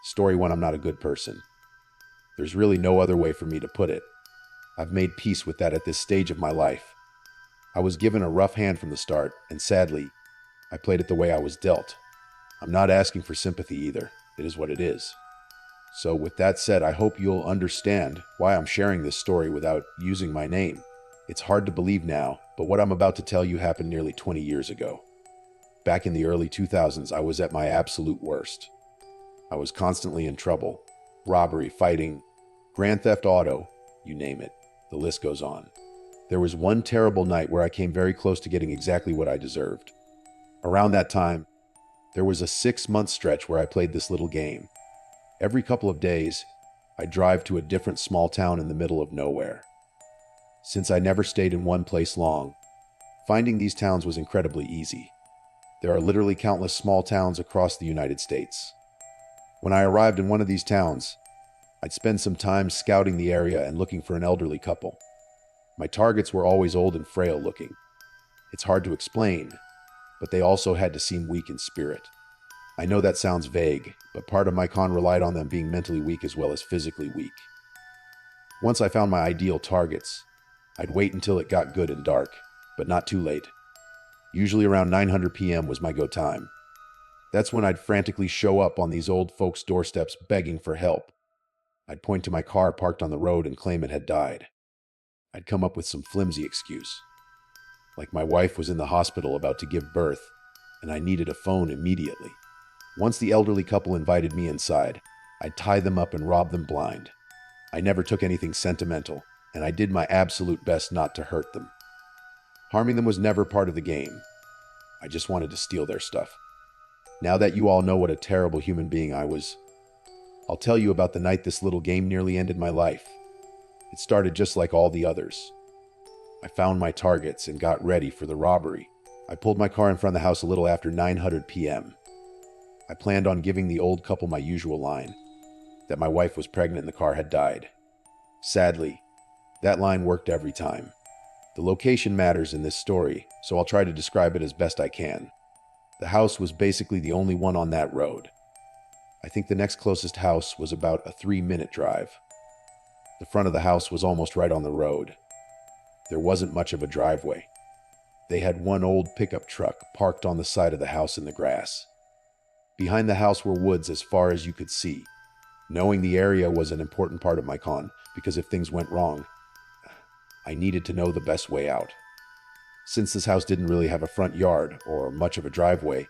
Story 1, I'm not a good person. There's really no other way for me to put it. I've made peace with that at this stage of my life. I was given a rough hand from the start, and sadly, I played it the way I was dealt. I'm not asking for sympathy either. It is what it is. So with that said, I hope you'll understand why I'm sharing this story without using my name. It's hard to believe now, but what I'm about to tell you happened nearly 20 years ago. Back in the early 2000s, I was at my absolute worst. I was constantly in trouble. Robbery, fighting, grand theft auto, you name it. The list goes on. There was one terrible night where I came very close to getting exactly what I deserved. Around that time, there was a 6-month stretch where I played this little game. Every couple of days, I'd drive to a different small town in the middle of nowhere. Since I never stayed in one place long, finding these towns was incredibly easy. There are literally countless small towns across the United States. When I arrived in one of these towns, I'd spend some time scouting the area and looking for an elderly couple. My targets were always old and frail looking. It's hard to explain, but they also had to seem weak in spirit. I know that sounds vague, but part of my con relied on them being mentally weak as well as physically weak. Once I found my ideal targets, I'd wait until it got good and dark, but not too late. Usually around 9:00 p.m. was my go time. That's when I'd frantically show up on these old folks' doorsteps begging for help. I'd point to my car parked on the road and claim it had died. I'd come up with some flimsy excuse, like my wife was in the hospital about to give birth, and I needed a phone immediately. Once the elderly couple invited me inside, I'd tie them up and rob them blind. I never took anything sentimental, and I did my absolute best not to hurt them. Harming them was never part of the game. I just wanted to steal their stuff. Now that you all know what a terrible human being I was, I'll tell you about the night this little game nearly ended my life. It started just like all the others. I found my targets and got ready for the robbery. I pulled my car in front of the house a little after 9:00 p.m. I planned on giving the old couple my usual line, that my wife was pregnant and the car had died. Sadly, that line worked every time. The location matters in this story, so I'll try to describe it as best I can. The house was basically the only one on that road. I think the next closest house was about a 3-minute drive. The front of the house was almost right on the road. There wasn't much of a driveway. They had one old pickup truck parked on the side of the house in the grass. Behind the house were woods as far as you could see. Knowing the area was an important part of my con, because if things went wrong, I needed to know the best way out. Since this house didn't really have a front yard or much of a driveway,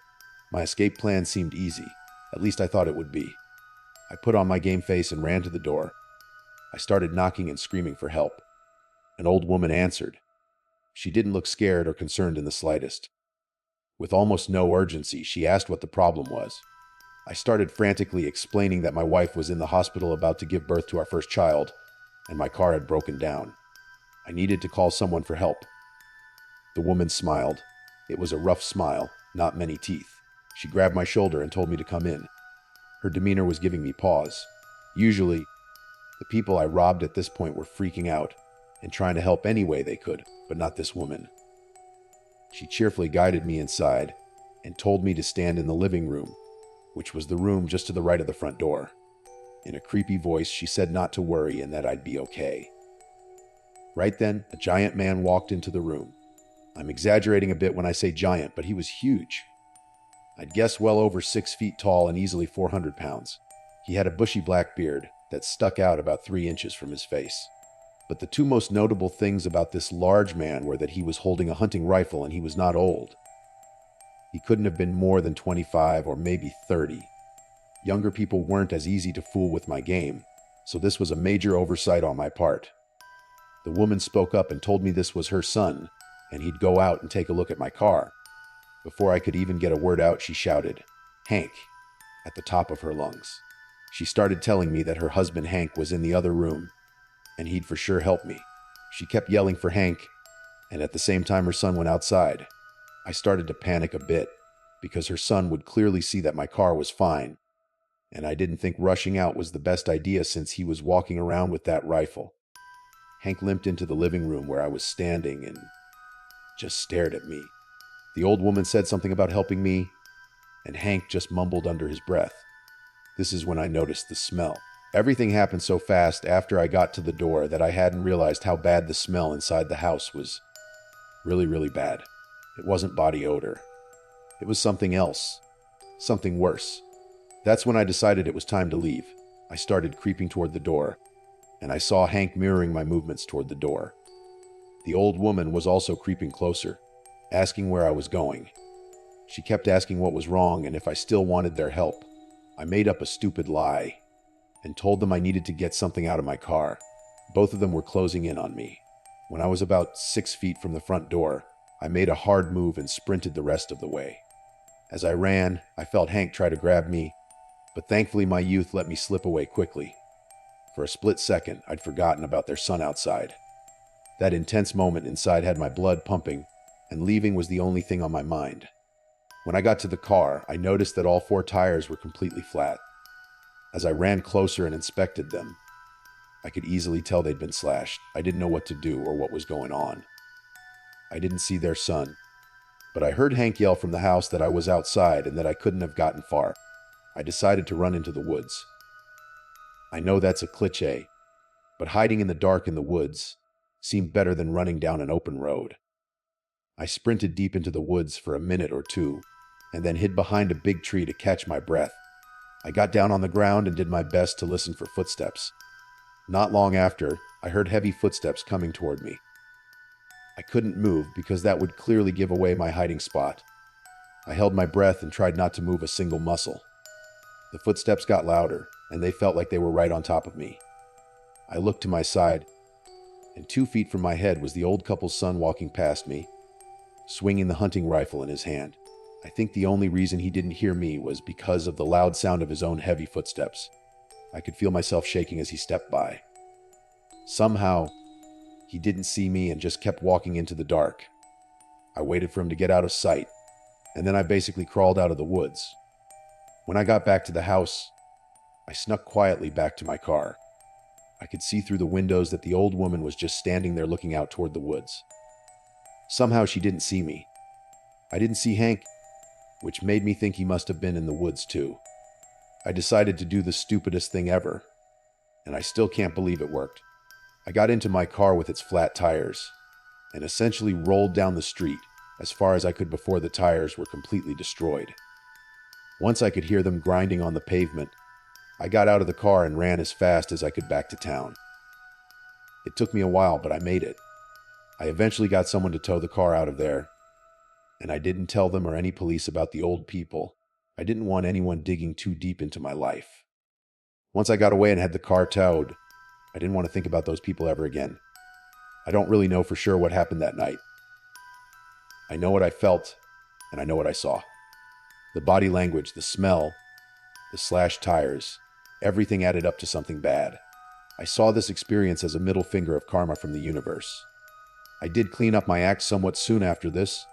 my escape plan seemed easy. At least I thought it would be. I put on my game face and ran to the door. I started knocking and screaming for help. An old woman answered. She didn't look scared or concerned in the slightest. With almost no urgency, she asked what the problem was. I started frantically explaining that my wife was in the hospital about to give birth to our first child, and my car had broken down. I needed to call someone for help. The woman smiled. It was a rough smile, not many teeth. She grabbed my shoulder and told me to come in. Her demeanor was giving me pause. Usually, the people I robbed at this point were freaking out and trying to help any way they could, but not this woman. She cheerfully guided me inside and told me to stand in the living room, which was the room just to the right of the front door. In a creepy voice, she said not to worry and that I'd be okay. Right then, a giant man walked into the room. I'm exaggerating a bit when I say giant, but he was huge. I'd guess well over 6 feet tall and easily 400 pounds. He had a bushy black beard that stuck out about 3 inches from his face. But the two most notable things about this large man were that he was holding a hunting rifle and he was not old. He couldn't have been more than 25 or maybe 30. Younger people weren't as easy to fool with my game, so this was a major oversight on my part. The woman spoke up and told me this was her son, and he'd go out and take a look at my car. Before I could even get a word out, she shouted, "Hank," at the top of her lungs. She started telling me that her husband Hank was in the other room, and he'd for sure help me. She kept yelling for Hank, and at the same time her son went outside. I started to panic a bit, because her son would clearly see that my car was fine, and I didn't think rushing out was the best idea since he was walking around with that rifle. Hank limped into the living room where I was standing and just stared at me. The old woman said something about helping me, and Hank just mumbled under his breath, This is when I noticed the smell. Everything happened so fast after I got to the door that I hadn't realized how bad the smell inside the house was. Really, really bad. It wasn't body odor. It was something else. Something worse. That's when I decided it was time to leave. I started creeping toward the door, and I saw Hank mirroring my movements toward the door. The old woman was also creeping closer, asking where I was going. She kept asking what was wrong and if I still wanted their help. I made up a stupid lie and told them I needed to get something out of my car. Both of them were closing in on me. When I was about 6 feet from the front door, I made a hard move and sprinted the rest of the way. As I ran, I felt Hank try to grab me, but thankfully my youth let me slip away quickly. For a split second, I'd forgotten about their son outside. That intense moment inside had my blood pumping, and leaving was the only thing on my mind. When I got to the car, I noticed that all 4 tires were completely flat. As I ran closer and inspected them, I could easily tell they'd been slashed. I didn't know what to do or what was going on. I didn't see their son, but I heard Hank yell from the house that I was outside and that I couldn't have gotten far. I decided to run into the woods. I know that's a cliché, but hiding in the dark in the woods seemed better than running down an open road. I sprinted deep into the woods for a minute or two, and then hid behind a big tree to catch my breath. I got down on the ground and did my best to listen for footsteps. Not long after, I heard heavy footsteps coming toward me. I couldn't move because that would clearly give away my hiding spot. I held my breath and tried not to move a single muscle. The footsteps got louder, and they felt like they were right on top of me. I looked to my side, and 2 feet from my head was the old couple's son walking past me, swinging the hunting rifle in his hand. I think the only reason he didn't hear me was because of the loud sound of his own heavy footsteps. I could feel myself shaking as he stepped by. Somehow, he didn't see me and just kept walking into the dark. I waited for him to get out of sight, and then I basically crawled out of the woods. When I got back to the house, I snuck quietly back to my car. I could see through the windows that the old woman was just standing there looking out toward the woods. Somehow she didn't see me. I didn't see Hank, which made me think he must have been in the woods too. I decided to do the stupidest thing ever, and I still can't believe it worked. I got into my car with its flat tires and essentially rolled down the street as far as I could before the tires were completely destroyed. Once I could hear them grinding on the pavement, I got out of the car and ran as fast as I could back to town. It took me a while, but I made it. I eventually got someone to tow the car out of there, and I didn't tell them or any police about the old people. I didn't want anyone digging too deep into my life. Once I got away and had the car towed, I didn't want to think about those people ever again. I don't really know for sure what happened that night. I know what I felt, and I know what I saw. The body language, the smell, the slashed tires, everything added up to something bad. I saw this experience as a middle finger of karma from the universe. I did clean up my act somewhat soon after this,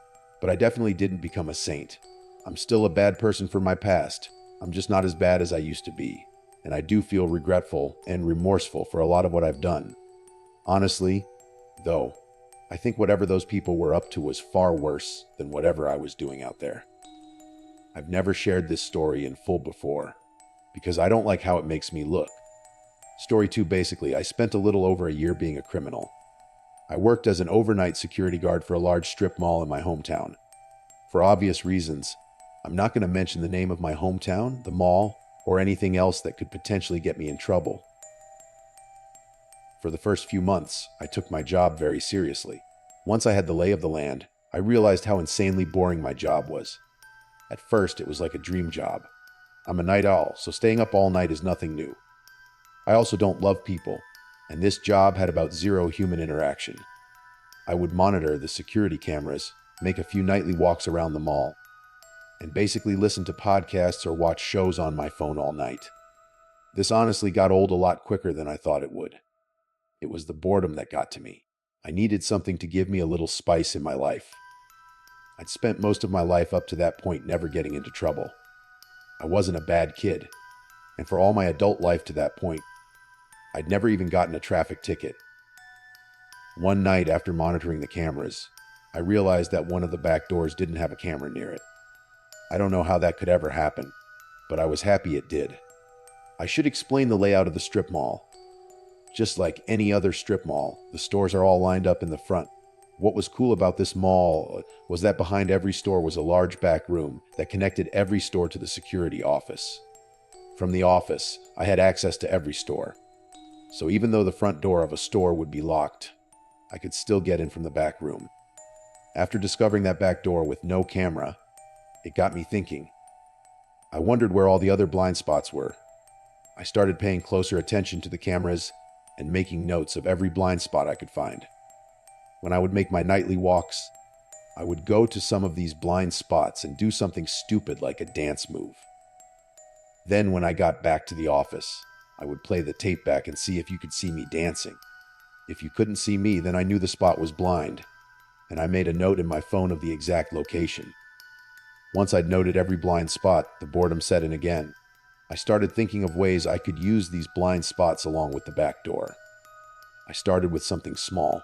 but I definitely didn't become a saint. I'm still a bad person for my past. I'm just not as bad as I used to be, and I do feel regretful and remorseful for a lot of what I've done. Honestly, though, I think whatever those people were up to was far worse than whatever I was doing out there. I've never shared this story in full before, because I don't like how it makes me look. Story 2, basically, I spent a little over a year being a criminal. I worked as an overnight security guard for a large strip mall in my hometown. For obvious reasons, I'm not going to mention the name of my hometown, the mall, or anything else that could potentially get me in trouble. For the first few months, I took my job very seriously. Once I had the lay of the land, I realized how insanely boring my job was. At first, it was like a dream job. I'm a night owl, so staying up all night is nothing new. I also don't love people, and this job had about zero human interaction. I would monitor the security cameras, make a few nightly walks around the mall, and basically listen to podcasts or watch shows on my phone all night. This honestly got old a lot quicker than I thought it would. It was the boredom that got to me. I needed something to give me a little spice in my life. I'd spent most of my life up to that point never getting into trouble. I wasn't a bad kid, and for all my adult life to that point, I'd never even gotten a traffic ticket. One night after monitoring the cameras, I realized that one of the back doors didn't have a camera near it. I don't know how that could ever happen, but I was happy it did. I should explain the layout of the strip mall. Just like any other strip mall, the stores are all lined up in the front. What was cool about this mall was that behind every store was a large back room that connected every store to the security office. From the office, I had access to every store. So even though the front door of a store would be locked, I could still get in from the back room. After discovering that back door with no camera, it got me thinking. I wondered where all the other blind spots were. I started paying closer attention to the cameras and making notes of every blind spot I could find. When I would make my nightly walks, I would go to some of these blind spots and do something stupid like a dance move. Then when I got back to the office, I would play the tape back and see if you could see me dancing. If you couldn't see me, then I knew the spot was blind, and I made a note in my phone of the exact location. Once I'd noted every blind spot, the boredom set in again. I started thinking of ways I could use these blind spots along with the back door. I started with something small.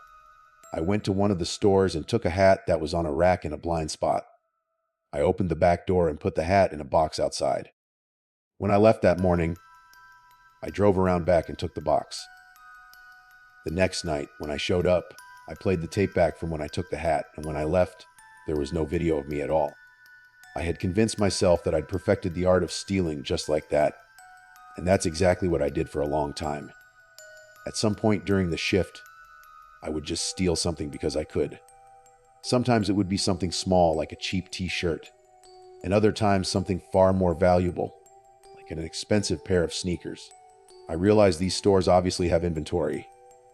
I went to one of the stores and took a hat that was on a rack in a blind spot. I opened the back door and put the hat in a box outside. When I left that morning, I drove around back and took the box. The next night, when I showed up, I played the tape back from when I took the hat, and when I left, there was no video of me at all. I had convinced myself that I'd perfected the art of stealing just like that, and that's exactly what I did for a long time. At some point during the shift, I would just steal something because I could. Sometimes it would be something small like a cheap t-shirt, and other times something far more valuable, like an expensive pair of sneakers. I realized these stores obviously have inventory,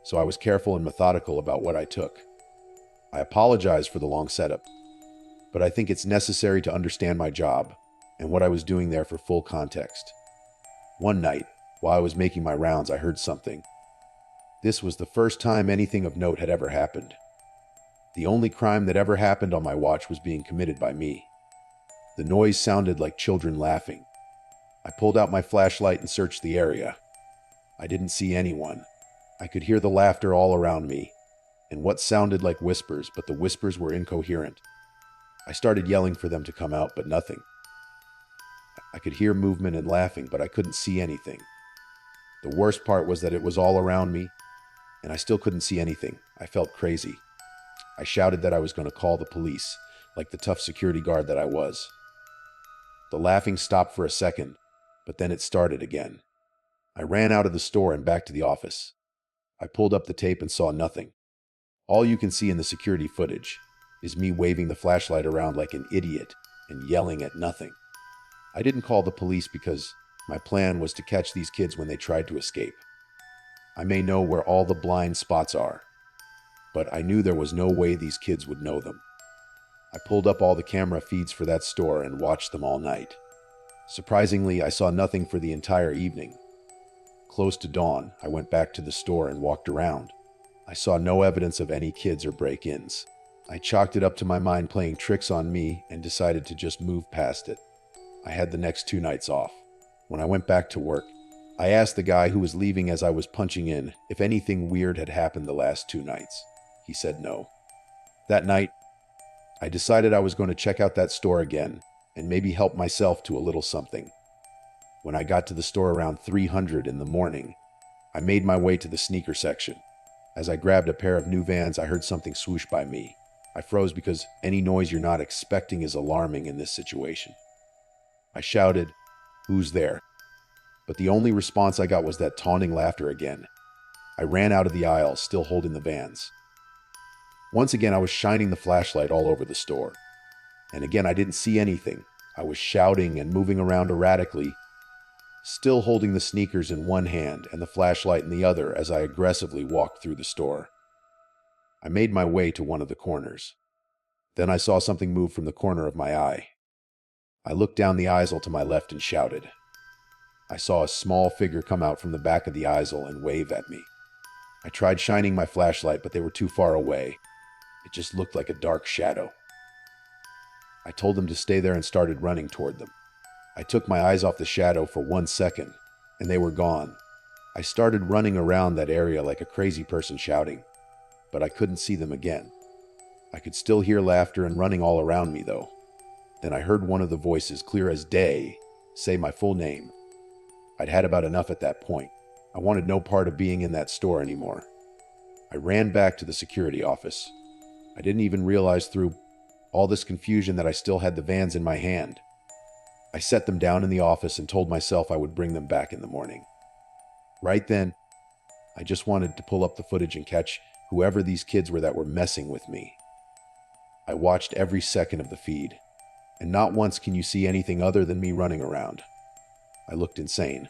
so I was careful and methodical about what I took. I apologize for the long setup, but I think it's necessary to understand my job and what I was doing there for full context. One night, while I was making my rounds, I heard something. This was the first time anything of note had ever happened. The only crime that ever happened on my watch was being committed by me. The noise sounded like children laughing. I pulled out my flashlight and searched the area. I didn't see anyone. I could hear the laughter all around me, and what sounded like whispers, but the whispers were incoherent. I started yelling for them to come out, but nothing. I could hear movement and laughing, but I couldn't see anything. The worst part was that it was all around me, and I still couldn't see anything. I felt crazy. I shouted that I was going to call the police, like the tough security guard that I was. The laughing stopped for a second, but then it started again. I ran out of the store and back to the office. I pulled up the tape and saw nothing. All you can see in the security footage is me waving the flashlight around like an idiot and yelling at nothing. I didn't call the police because my plan was to catch these kids when they tried to escape. I may know where all the blind spots are, but I knew there was no way these kids would know them. I pulled up all the camera feeds for that store and watched them all night. Surprisingly, I saw nothing for the entire evening. Close to dawn, I went back to the store and walked around. I saw no evidence of any kids or break-ins. I chalked it up to my mind playing tricks on me and decided to just move past it. I had the next 2 nights off. When I went back to work, I asked the guy who was leaving as I was punching in if anything weird had happened the last 2 nights. He said no. That night, I decided I was going to check out that store again and maybe help myself to a little something. When I got to the store around 300 in the morning, I made my way to the sneaker section. As I grabbed a pair of New Vans, I heard something swoosh by me. I froze because any noise you're not expecting is alarming in this situation. I shouted, "Who's there?" But the only response I got was that taunting laughter again. I ran out of the aisle, still holding the Vans. Once again, I was shining the flashlight all over the store. And again, I didn't see anything. I was shouting and moving around erratically, still holding the sneakers in one hand and the flashlight in the other as I aggressively walked through the store. I made my way to one of the corners. Then I saw something move from the corner of my eye. I looked down the aisle to my left and shouted. I saw a small figure come out from the back of the aisle and wave at me. I tried shining my flashlight, but they were too far away. It just looked like a dark shadow. I told them to stay there and started running toward them. I took my eyes off the shadow for 1 second, and they were gone. I started running around that area like a crazy person shouting, but I couldn't see them again. I could still hear laughter and running all around me, though. Then I heard one of the voices, clear as day, say my full name. I'd had about enough at that point. I wanted no part of being in that store anymore. I ran back to the security office. I didn't even realize through all this confusion that I still had the vans in my hand. I set them down in the office and told myself I would bring them back in the morning. Right then, I just wanted to pull up the footage and catch whoever these kids were that were messing with me. I watched every second of the feed, and not once can you see anything other than me running around. I looked insane.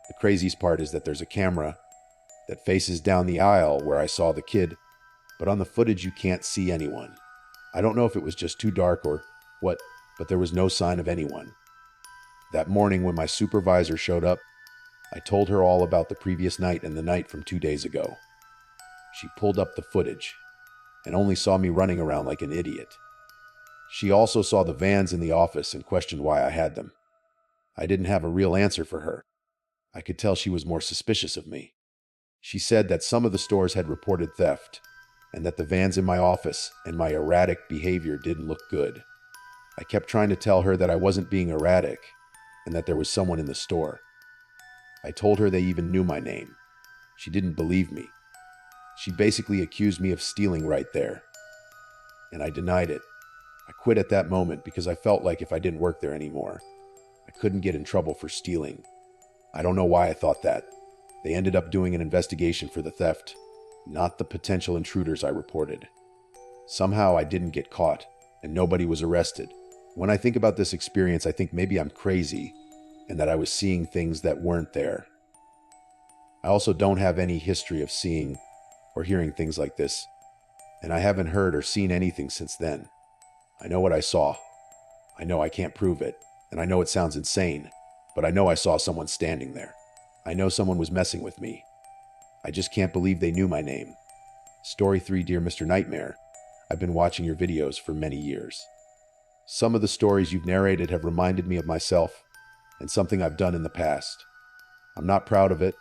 The craziest part is that there's a camera that faces down the aisle where I saw the kid, but on the footage you can't see anyone. I don't know if it was just too dark or what, but there was no sign of anyone. That morning when my supervisor showed up, I told her all about the previous night and the night from 2 days ago. She pulled up the footage and only saw me running around like an idiot. She also saw the vans in the office and questioned why I had them. I didn't have a real answer for her. I could tell she was more suspicious of me. She said that some of the stores had reported theft, and that the vans in my office and my erratic behavior didn't look good. I kept trying to tell her that I wasn't being erratic, and that there was someone in the store. I told her they even knew my name. She didn't believe me. She basically accused me of stealing right there, and I denied it. I quit at that moment because I felt like if I didn't work there anymore, I couldn't get in trouble for stealing. I don't know why I thought that. They ended up doing an investigation for the theft, not the potential intruders I reported. Somehow I didn't get caught, and nobody was arrested. When I think about this experience, I think maybe I'm crazy, and that I was seeing things that weren't there. I also don't have any history of seeing or hearing things like this, and I haven't heard or seen anything since then. I know what I saw. I know I can't prove it, and I know it sounds insane, but I know I saw someone standing there. I know someone was messing with me. I just can't believe they knew my name. Story 3, Dear Mr. Nightmare. I've been watching your videos for many years. Some of the stories you've narrated have reminded me of myself and something I've done in the past. I'm not proud of it,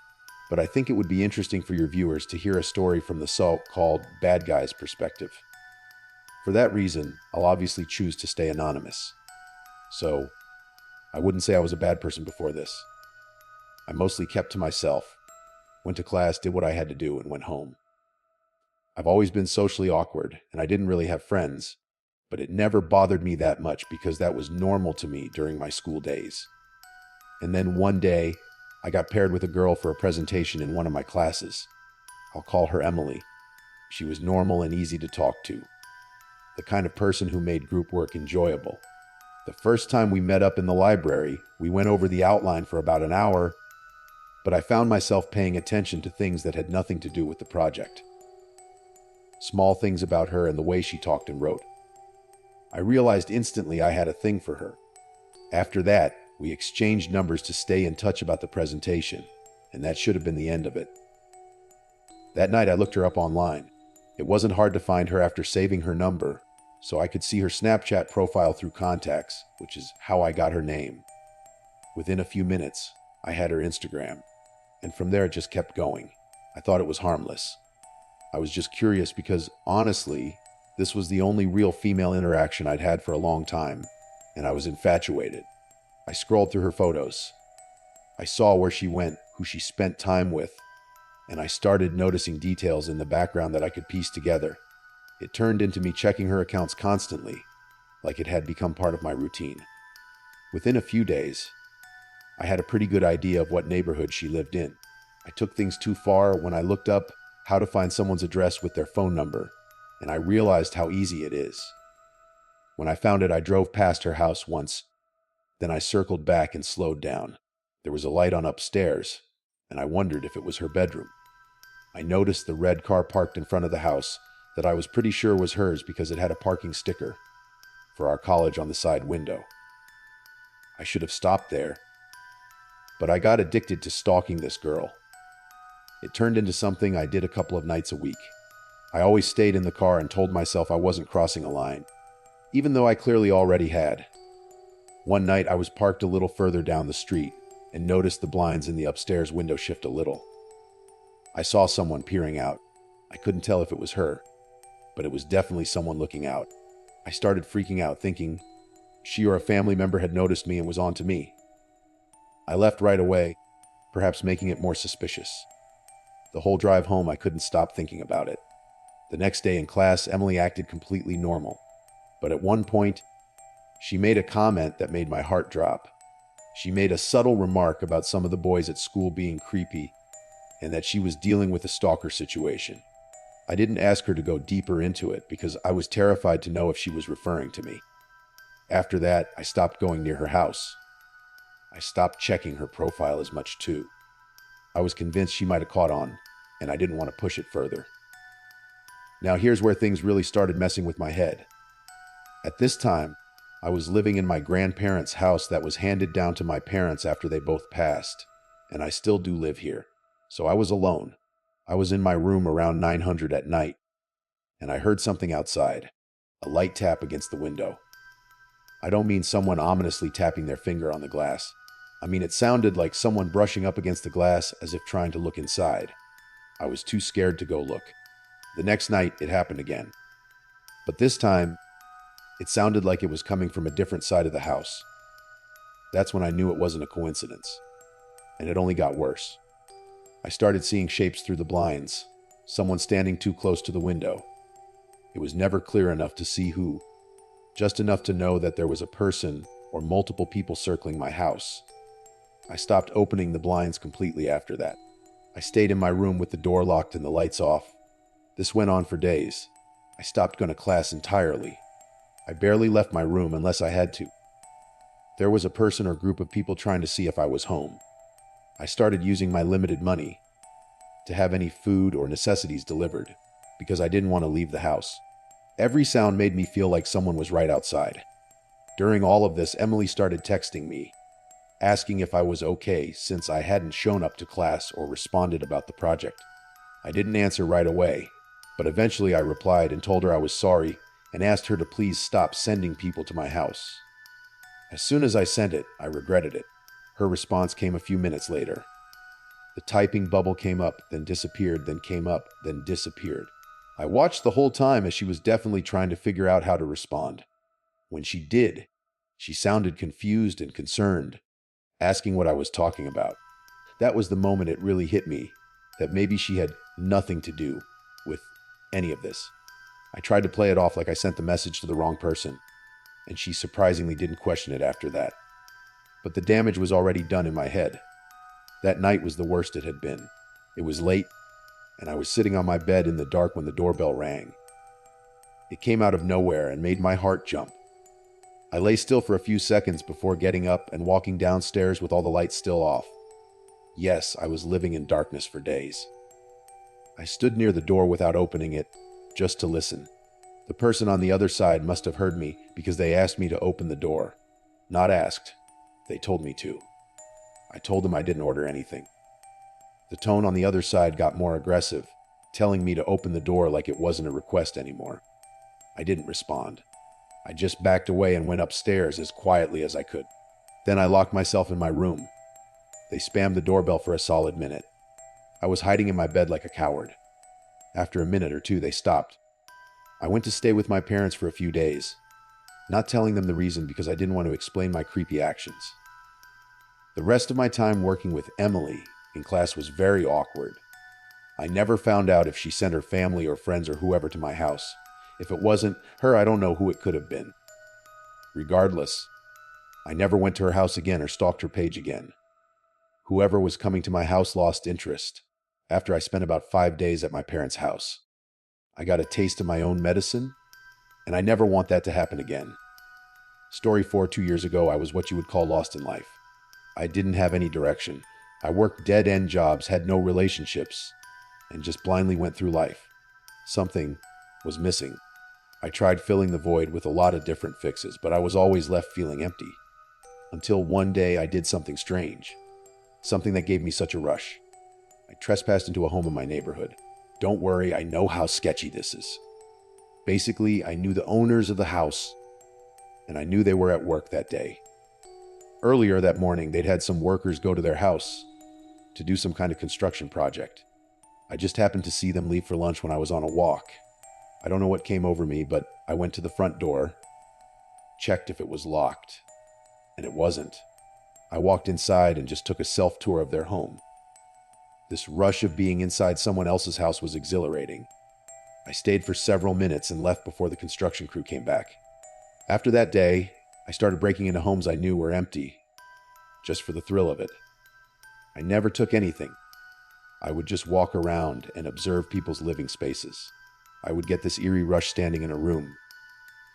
but I think it would be interesting for your viewers to hear a story from the so-called bad guy's perspective. For that reason, I'll obviously choose to stay anonymous. So, I wouldn't say I was a bad person before this. I mostly kept to myself, went to class, did what I had to do, and went home. I've always been socially awkward, and I didn't really have friends, but it never bothered me that much because that was normal to me during my school days. And then one day, I got paired with a girl for a presentation in one of my classes. I'll call her Emily. She was normal and easy to talk to, the kind of person who made group work enjoyable. The first time we met up in the library, we went over the outline for about an hour, but I found myself paying attention to things that had nothing to do with the project. Small things about her and the way she talked and wrote. I realized instantly I had a thing for her. After that, we exchanged numbers to stay in touch about the presentation, and that should have been the end of it. That night I looked her up online. It wasn't hard to find her after saving her number, so I could see her Snapchat profile through contacts, which is how I got her name. Within a few minutes, I had her Instagram, and from there it just kept going. I thought it was harmless. I was just curious because, honestly, this was the only real female interaction I'd had for a long time, and I was infatuated. I scrolled through her photos. I saw where she went, who she spent time with, and I started noticing details in the background that I could piece together. It turned into me checking her accounts constantly, like it had become part of my routine. Within a few days, I had a pretty good idea of what neighborhood she lived in. I took things too far when I looked up how to find someone's address with their phone number, and I realized how easy it is. When I found it, I drove past her house once. Then I circled back and slowed down. There was a light on upstairs, and I wondered if it was her bedroom. I noticed the red car parked in front of the house that I was pretty sure was hers because it had a parking sticker for our college on the side window. I should have stopped there, but I got addicted to stalking this girl. It turned into something I did a couple of nights a week. I always stayed in the car and told myself I wasn't crossing a line, even though I clearly already had. One night I was parked a little further down the street and noticed the blinds in the upstairs window shift a little. I saw someone peering out. I couldn't tell if it was her, but it was definitely someone looking out. I started freaking out, thinking she or a family member had noticed me and was on to me. I left right away, perhaps making it more suspicious. The whole drive home, I couldn't stop thinking about it. The next day in class, Emily acted completely normal. But at one point, she made a comment that made my heart drop. She made a subtle remark about some of the boys at school being creepy and that she was dealing with a stalker situation. I didn't ask her to go deeper into it because I was terrified to know if she was referring to me. After that, I stopped going near her house. I stopped checking her profile as much too. I was convinced she might have caught on, and I didn't want to push it further. Now here's where things really started messing with my head. At this time, I was living in my grandparents' house that was handed down to my parents after they both passed, and I still do live here. So I was alone. I was in my room around 900 at night, and I heard something outside, a light tap against the window. I don't mean someone ominously tapping their finger on the glass. I mean it sounded like someone brushing up against the glass as if trying to look inside. I was too scared to go look. The next night, it happened again. But this time, it sounded like it was coming from a different side of the house. That's when I knew it wasn't a coincidence. And it only got worse. I started seeing shapes through the blinds, someone standing too close to the window. It was never clear enough to see who, just enough to know that there was a person or multiple people circling my house. I stopped opening the blinds completely after that. I stayed in my room with the door locked and the lights off. This went on for days. I stopped going to class entirely. I barely left my room unless I had to. There was a person or group of people trying to see if I was home. I started using my limited money to have any food or necessities delivered because I didn't want to leave the house. Every sound made me feel like someone was right outside. During all of this, Emily started texting me, asking if I was okay since I hadn't shown up to class or responded about the project. I didn't answer right away, but eventually I replied and told her I was sorry and asked her to please stop sending people to my house. As soon as I sent it, I regretted it. Her response came a few minutes later. The typing bubble came up, then disappeared, then came up, then disappeared. I watched the whole time as she was definitely trying to figure out how to respond. When she did, she sounded confused and concerned, asking what I was talking about. That was the moment it really hit me, that maybe she had nothing to do with any of this. I tried to play it off like I sent the message to the wrong person, and she surprisingly didn't question it after that. But the damage was already done in my head. That night was the worst it had been. It was late, and I was sitting on my bed in the dark when the doorbell rang. It came out of nowhere and made my heart jump. I lay still for a few seconds before getting up and walking downstairs with all the lights still off. Yes, I was living in darkness for days. I stood near the door without opening it, just to listen. The person on the other side must have heard me because they asked me to open the door. Not asked. They told me to. I told them I didn't order anything. The tone on the other side got more aggressive, telling me to open the door like it wasn't a request anymore. I didn't respond. I just backed away and went upstairs as quietly as I could. Then I locked myself in my room. They spammed the doorbell for a solid minute. I was hiding in my bed like a coward. After a minute or two, they stopped. I went to stay with my parents for a few days, not telling them the reason because I didn't want to explain my creepy actions. The rest of my time working with Emily in class was very awkward. I never found out if she sent her family or friends or whoever to my house. If it wasn't her, I don't know who it could have been. Regardless, I never went to her house again or stalked her page again. Whoever was coming to my house lost interest after I spent about 5 days at my parents' house. I got a taste of my own medicine, and I never want that to happen again. Story 4, 2 years ago, I was what you would call lost in life. I didn't have any direction. I worked dead-end jobs, had no relationships, and just blindly went through life. Something was missing. I tried filling the void with a lot of different fixes, but I was always left feeling empty. Until one day I did something strange. Something that gave me such a rush. I trespassed into a home in my neighborhood. Don't worry, I know how sketchy this is. Basically, I knew the owners of the house, and I knew they were at work that day. Earlier that morning, they'd had some workers go to their house to do some kind of construction project. I just happened to see them leave for lunch when I was on a walk. I don't know what came over me, but I went to the front door, checked if it was locked, and it wasn't. I walked inside and just took a self-tour of their home. This rush of being inside someone else's house was exhilarating. I stayed for several minutes and left before the construction crew came back. After that day, I started breaking into homes I knew were empty, just for the thrill of it. I never took anything. I would just walk around and observe people's living spaces. I would get this eerie rush standing in a room,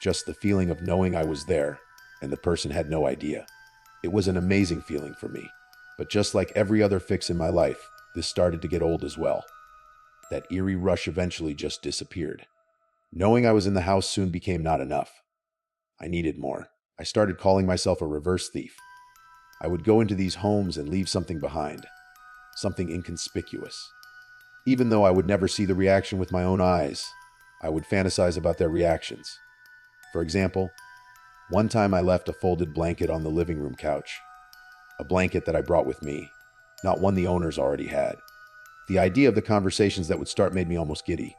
just the feeling of knowing I was there, and the person had no idea. It was an amazing feeling for me. But just like every other fix in my life, this started to get old as well. That eerie rush eventually just disappeared. Knowing I was in the house soon became not enough. I needed more. I started calling myself a reverse thief. I would go into these homes and leave something behind, something inconspicuous. Even though I would never see the reaction with my own eyes, I would fantasize about their reactions. For example, one time I left a folded blanket on the living room couch. A blanket that I brought with me, not one the owners already had. The idea of the conversations that would start made me almost giddy.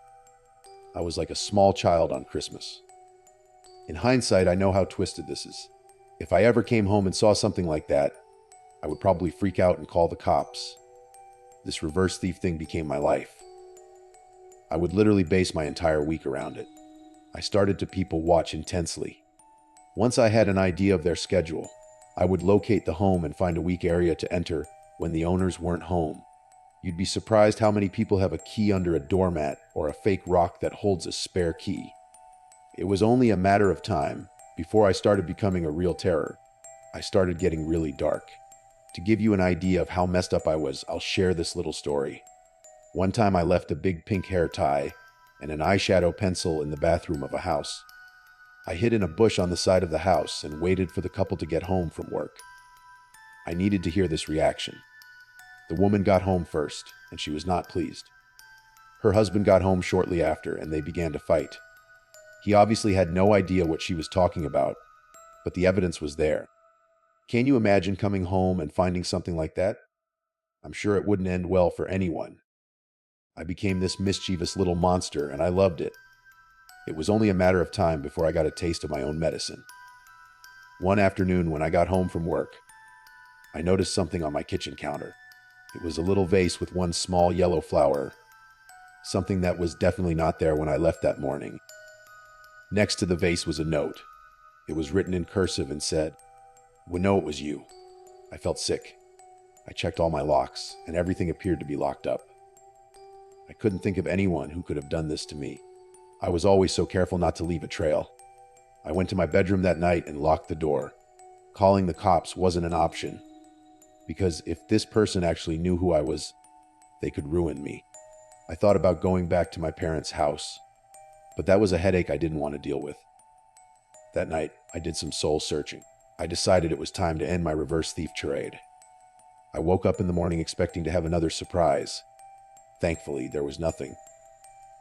I was like a small child on Christmas. In hindsight, I know how twisted this is. If I ever came home and saw something like that, I would probably freak out and call the cops. This reverse thief thing became my life. I would literally base my entire week around it. I started to people watch intensely. Once I had an idea of their schedule, I would locate the home and find a weak area to enter when the owners weren't home. You'd be surprised how many people have a key under a doormat or a fake rock that holds a spare key. It was only a matter of time before I started becoming a real terror. I started getting really dark. To give you an idea of how messed up I was, I'll share this little story. One time I left a big pink hair tie and an eyeshadow pencil in the bathroom of a house. I hid in a bush on the side of the house and waited for the couple to get home from work. I needed to hear this reaction. The woman got home first, and she was not pleased. Her husband got home shortly after, and they began to fight. He obviously had no idea what she was talking about, but the evidence was there. Can you imagine coming home and finding something like that? I'm sure it wouldn't end well for anyone. I became this mischievous little monster, and I loved it. It was only a matter of time before I got a taste of my own medicine. One afternoon when I got home from work, I noticed something on my kitchen counter. It was a little vase with one small yellow flower, something that was definitely not there when I left that morning. Next to the vase was a note. It was written in cursive and said, "We know it was you." I felt sick. I checked all my locks, and everything appeared to be locked up. I couldn't think of anyone who could have done this to me. I was always so careful not to leave a trail. I went to my bedroom that night and locked the door. Calling the cops wasn't an option, because if this person actually knew who I was, they could ruin me. I thought about going back to my parents' house, but that was a headache I didn't want to deal with. That night, I did some soul searching. I decided it was time to end my reverse thief charade. I woke up in the morning expecting to have another surprise. Thankfully, there was nothing.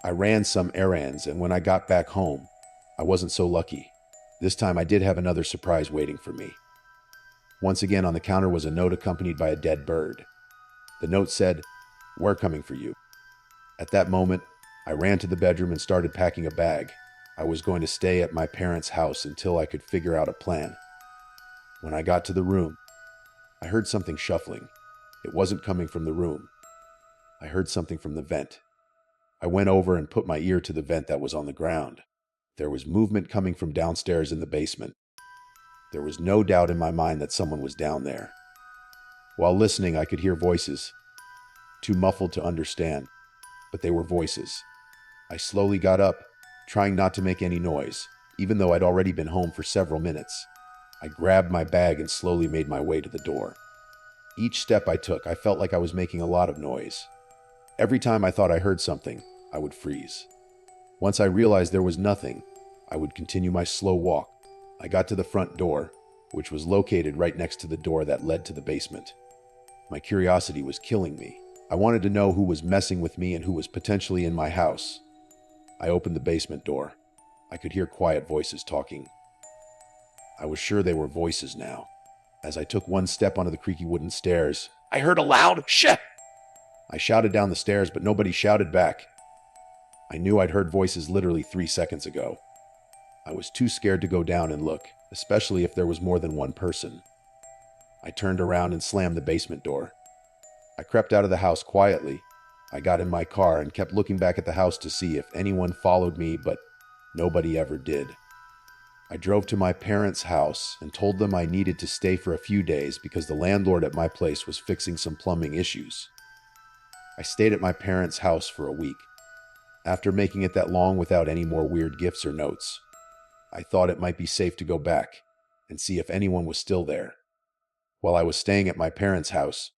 I ran some errands, and when I got back home, I wasn't so lucky. This time I did have another surprise waiting for me. Once again on the counter was a note accompanied by a dead bird. The note said, "We're coming for you." At that moment, I ran to the bedroom and started packing a bag. I was going to stay at my parents' house until I could figure out a plan. When I got to the room, I heard something shuffling. It wasn't coming from the room. I heard something from the vent. I went over and put my ear to the vent that was on the ground. There was movement coming from downstairs in the basement. There was no doubt in my mind that someone was down there. While listening, I could hear voices, too muffled to understand, but they were voices. I slowly got up, trying not to make any noise, even though I'd already been home for several minutes. I grabbed my bag and slowly made my way to the door. Each step I took, I felt like I was making a lot of noise. Every time I thought I heard something, I would freeze. Once I realized there was nothing, I would continue my slow walk. I got to the front door, which was located right next to the door that led to the basement. My curiosity was killing me. I wanted to know who was messing with me and who was potentially in my house. I opened the basement door. I could hear quiet voices talking. I was sure they were voices now. As I took one step onto the creaky wooden stairs, I heard a loud "shh!" I shouted down the stairs, but nobody shouted back. I knew I'd heard voices literally 3 seconds ago. I was too scared to go down and look, especially if there was more than one person. I turned around and slammed the basement door. I crept out of the house quietly. I got in my car and kept looking back at the house to see if anyone followed me, but nobody ever did. I drove to my parents' house and told them I needed to stay for a few days because the landlord at my place was fixing some plumbing issues. I stayed at my parents' house for a week. After making it that long without any more weird gifts or notes, I thought it might be safe to go back and see if anyone was still there. While I was staying at my parents' house,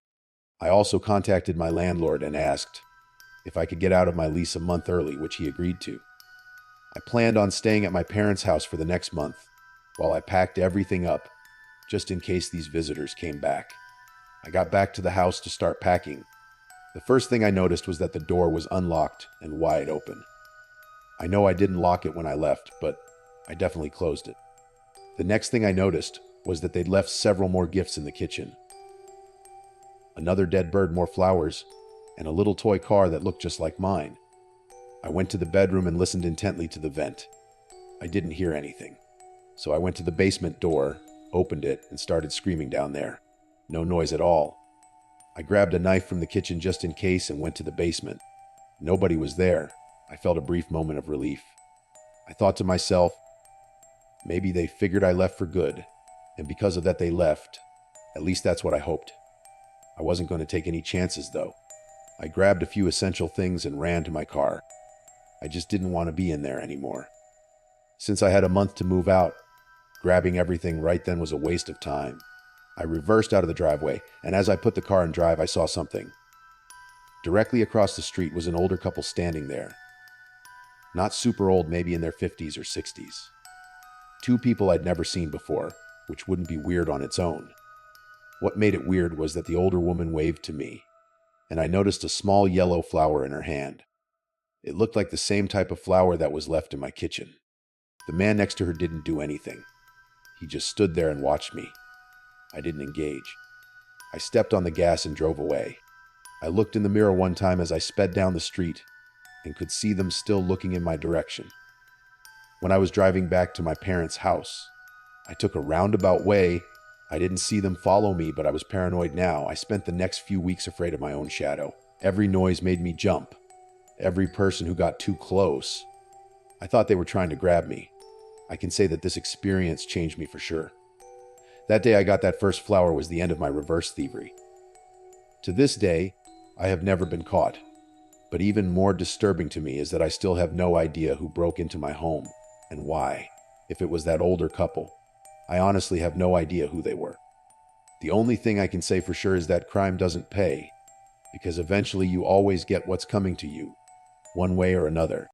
I also contacted my landlord and asked if I could get out of my lease a month early, which he agreed to. I planned on staying at my parents' house for the next month while I packed everything up, just in case these visitors came back. I got back to the house to start packing. The first thing I noticed was that the door was unlocked and wide open. I know I didn't lock it when I left, but I definitely closed it. The next thing I noticed was that they'd left several more gifts in the kitchen. Another dead bird, more flowers, and a little toy car that looked just like mine. I went to the bedroom and listened intently to the vent. I didn't hear anything. So I went to the basement door, opened it, and started screaming down there. No noise at all. I grabbed a knife from the kitchen just in case and went to the basement. Nobody was there. I felt a brief moment of relief. I thought to myself, maybe they figured I left for good, and because of that they left. At least that's what I hoped. I wasn't going to take any chances, though. I grabbed a few essential things and ran to my car. I just didn't want to be in there anymore. Since I had a month to move out, grabbing everything right then was a waste of time. I reversed out of the driveway, and as I put the car in drive, I saw something. Directly across the street was an older couple standing there. Not super old, maybe in their 50s or 60s. Two people I'd never seen before, which wouldn't be weird on its own. What made it weird was that the older woman waved to me, and I noticed a small yellow flower in her hand. It looked like the same type of flower that was left in my kitchen. The man next to her didn't do anything. He just stood there and watched me. I didn't engage. I stepped on the gas and drove away. I looked in the mirror one time as I sped down the street and could see them still looking in my direction. When I was driving back to my parents' house, I took a roundabout way. I didn't see them follow me, but I was paranoid now. I spent the next few weeks afraid of my own shadow. Every noise made me jump. Every person who got too close, I thought they were trying to grab me. I can say that this experience changed me for sure. That day I got that first flower was the end of my reverse thievery. To this day, I have never been caught. But even more disturbing to me is that I still have no idea who broke into my home and why. If it was that older couple, I honestly have no idea who they were. The only thing I can say for sure is that crime doesn't pay, because eventually you always get what's coming to you, one way or another.